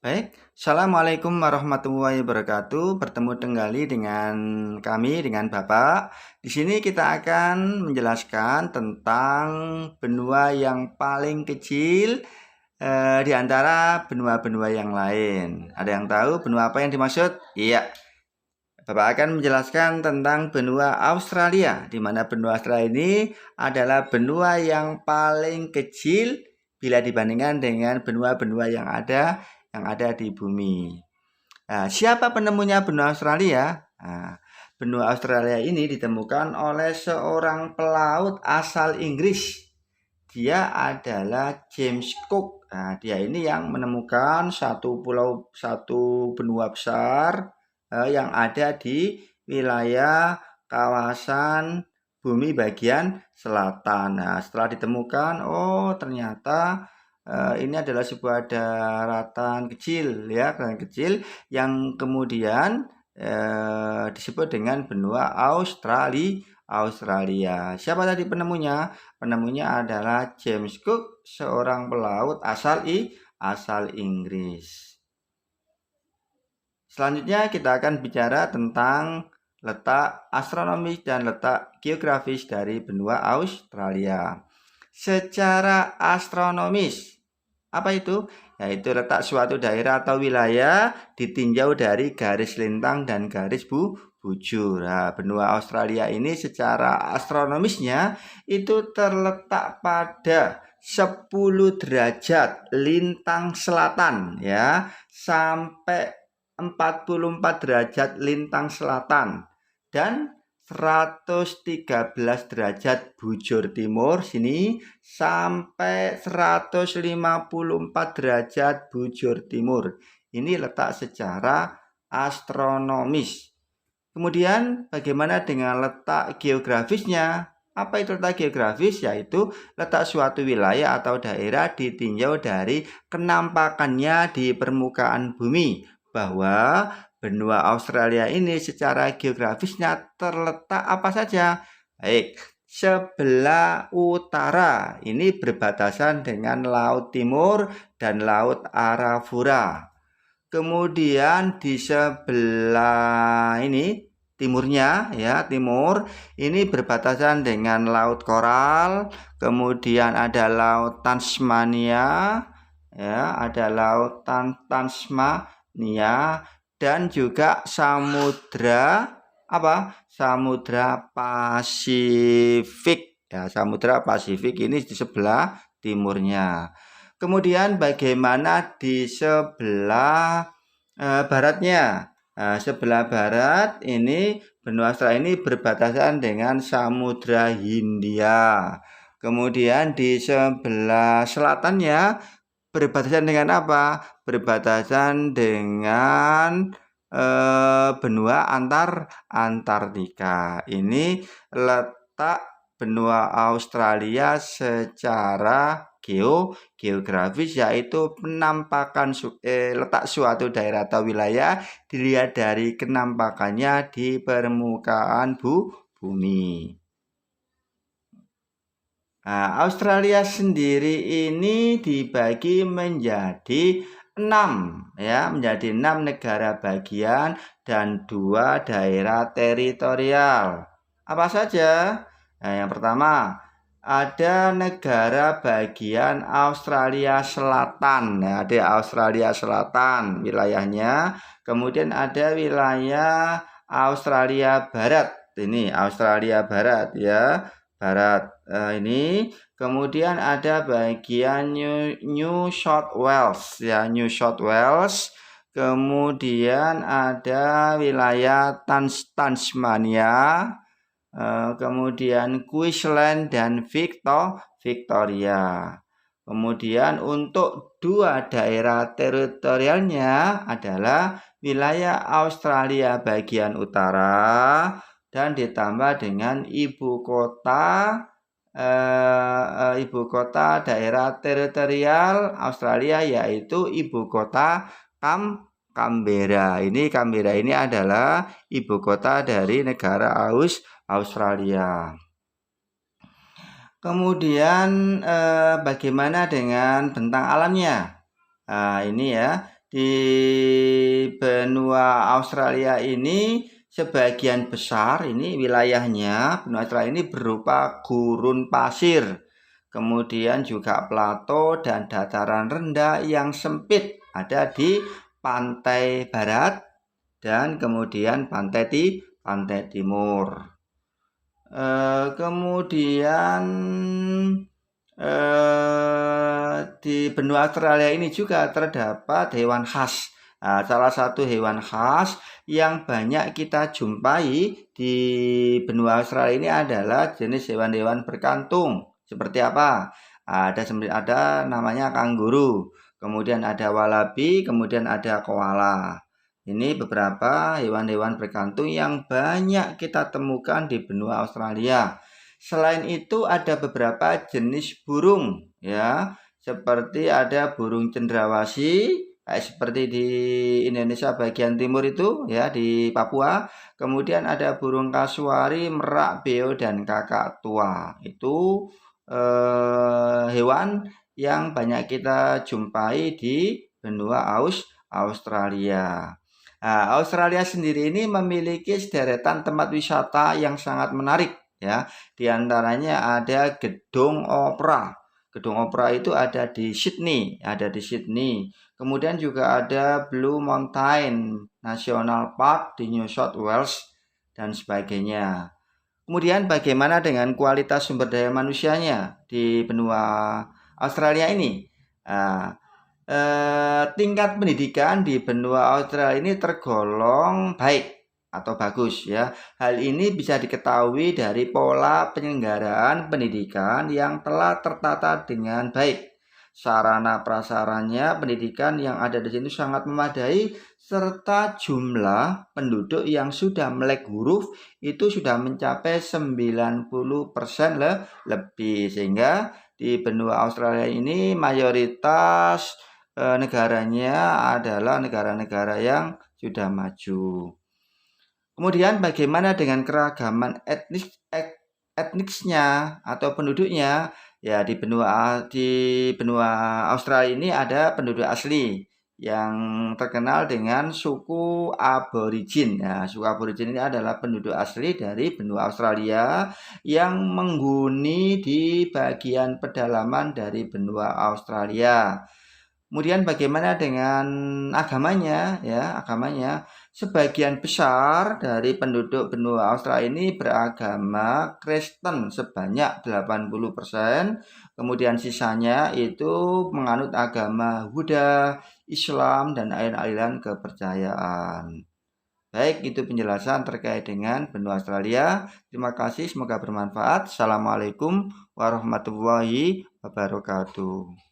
Baik, Assalamualaikum warahmatullahi wabarakatuh. Bertemu kembali dengan kami, dengan Bapak. Di sini kita akan menjelaskan tentang benua yang paling kecil di antara benua-benua yang lain. Ada yang tahu benua apa yang dimaksud? Iya, Bapak akan menjelaskan tentang benua Australia, di mana benua Australia ini adalah benua yang paling kecil bila dibandingkan dengan benua-benua yang ada di bumi. Nah, siapa penemunya benua Australia? Nah, benua Australia ini ditemukan oleh seorang pelaut asal Inggris. Dia adalah James Cook. Nah, dia ini yang menemukan satu benua besar yang ada di wilayah kawasan bumi bagian selatan. Nah, setelah ditemukan, ternyata ini adalah sebuah daratan kecil, ya, daratan kecil yang kemudian disebut dengan benua Australia. Siapa tadi penemunya? Penemunya adalah James Cook, seorang pelaut asal Inggris. Selanjutnya kita akan bicara tentang letak astronomis dan letak geografis dari benua Australia. Secara astronomis, apa itu? Yaitu letak suatu daerah atau wilayah ditinjau dari garis lintang dan garis bujur. Nah, benua Australia ini secara astronomisnya itu terletak pada 10 derajat lintang selatan, ya, sampai 44 derajat lintang selatan dan 113 derajat bujur timur sini sampai 154 derajat bujur timur. Ini letak secara astronomis. Kemudian bagaimana dengan letak geografisnya? Apa itu letak geografis? Yaitu letak suatu wilayah atau daerah ditinjau dari kenampakannya di permukaan bumi, bahwa benua Australia ini secara geografisnya terletak apa saja? Baik, sebelah utara ini berbatasan dengan Laut Timur dan Laut Arafura. Kemudian di sebelah ini timurnya, ya, timur ini berbatasan dengan Laut Koral, kemudian ada Laut Tasmania, ya, ada Laut Tasmania dan juga Samudra Pasifik. Ya, Samudra Pasifik ini di sebelah timurnya. Kemudian bagaimana di sebelah baratnya? Nah, sebelah barat ini benua Australia ini berbatasan dengan Samudra Hindia. Kemudian di sebelah selatannya berbatasan dengan apa? Berbatasan dengan benua Antartika. Ini letak benua Australia secara geografis, yaitu penampakan letak suatu daerah atau wilayah dilihat dari kenampakannya di permukaan bumi. Nah, Australia sendiri ini dibagi menjadi 6, ya, menjadi 6 negara bagian dan 2 daerah teritorial. Apa saja? Nah, yang pertama ada negara bagian Australia Selatan. Nah, ada Australia Selatan wilayahnya. Kemudian ada wilayah Australia Barat. Ini Australia Barat, ya, Barat. Ini kemudian ada bagian New South Wales, ya, New South Wales. Kemudian ada wilayah Tasmania, kemudian Queensland dan Victoria. Kemudian untuk 2 daerah teritorialnya adalah wilayah Australia bagian utara dan ditambah dengan ibu kota daerah teritorial Australia, yaitu ibu kota Canberra. Canberra ini adalah ibu kota dari negara Australia. Kemudian bagaimana dengan bentang alamnya? Nah, ini, ya, di benua Australia ini sebagian besar ini wilayahnya benua Australia ini berupa gurun pasir, kemudian juga plato dan dataran rendah yang sempit ada di pantai barat dan kemudian pantai timur. Kemudian di benua Australia ini juga terdapat hewan khas. Nah, salah satu hewan khas yang banyak kita jumpai di benua Australia ini adalah jenis hewan-hewan berkantung. Seperti apa? Ada namanya kanguru, kemudian ada wallaby, kemudian ada koala. Ini beberapa hewan-hewan berkantung yang banyak kita temukan di benua Australia. Selain itu ada beberapa jenis burung ya, seperti ada burung cendrawasih, seperti di Indonesia bagian timur itu ya, di Papua. Kemudian ada burung kasuari, merak, beo dan kakak tua. Itu hewan yang banyak kita jumpai di benua Australia. Nah, Australia sendiri ini memiliki sederetan tempat wisata yang sangat menarik ya. Di antaranya ada Gedung Opera. Gedung Opera itu ada di Sydney. Kemudian juga ada Blue Mountain National Park di New South Wales dan sebagainya. Kemudian bagaimana dengan kualitas sumber daya manusianya di benua Australia ini? Nah, tingkat pendidikan di benua Australia ini tergolong baik atau bagus ya. Hal ini bisa diketahui dari pola penyelenggaraan pendidikan yang telah tertata dengan baik. Sarana prasarannya pendidikan yang ada di sini sangat memadai serta jumlah penduduk yang sudah melek huruf itu sudah mencapai 90% lebih, sehingga di benua Australia ini mayoritas negaranya adalah negara-negara yang sudah maju. Kemudian bagaimana dengan keragaman etnisnya atau penduduknya? Ya, di benua Australia ini ada penduduk asli yang terkenal dengan suku Aborigin. Nah, suku Aborigin ini adalah penduduk asli dari benua Australia yang menghuni di bagian pedalaman dari benua Australia. Kemudian bagaimana dengan agamanya? Ya, agamanya sebagian besar dari penduduk benua Australia ini beragama Kristen sebanyak 80%. Kemudian sisanya itu menganut agama Buddha, Islam dan aliran kepercayaan. Baik, itu penjelasan terkait dengan benua Australia. Terima kasih, semoga bermanfaat. Assalamualaikum warahmatullahi wabarakatuh.